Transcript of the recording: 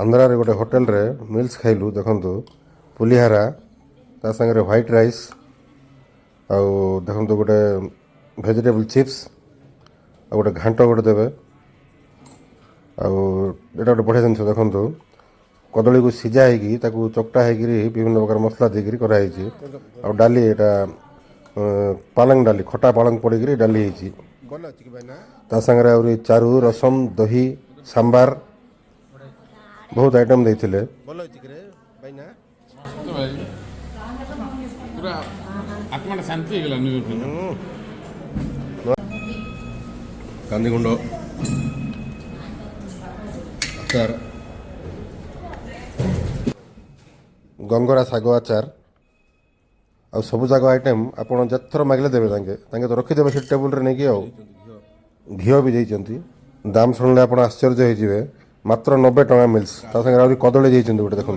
आंध्रारे गोटे होटेल रे मिल्स खाइलु देखंतु पुलिहारा ता संगे व्हाइट राइस आउ देखंतु गोटे वेजिटेबल चिप्स आ गोटे घांट गोटे देवे आउ एटा गोटे बढ़िया जिनिस देखंतु कदली को सिझा होगी चकटा होगी विभिन्न प्रकार मसला देकर कराई आ डाली एटा पालंग डाली खटा पालंग पड़ी डाली सागर आ चारू रसम दही सांबार बहुत आइटम देते आत्मा शांति कांदीगुंड आचार गंगरा शाग आचार आ सब जाक आइटम आपड़ जथर मागिले देवे तो रखीदे से टेबुल रे नहीं घी भी देती दाम शुणिले आप आश्चर्य हो मात्र 90 टका मिल्स कदली गोटे देखो।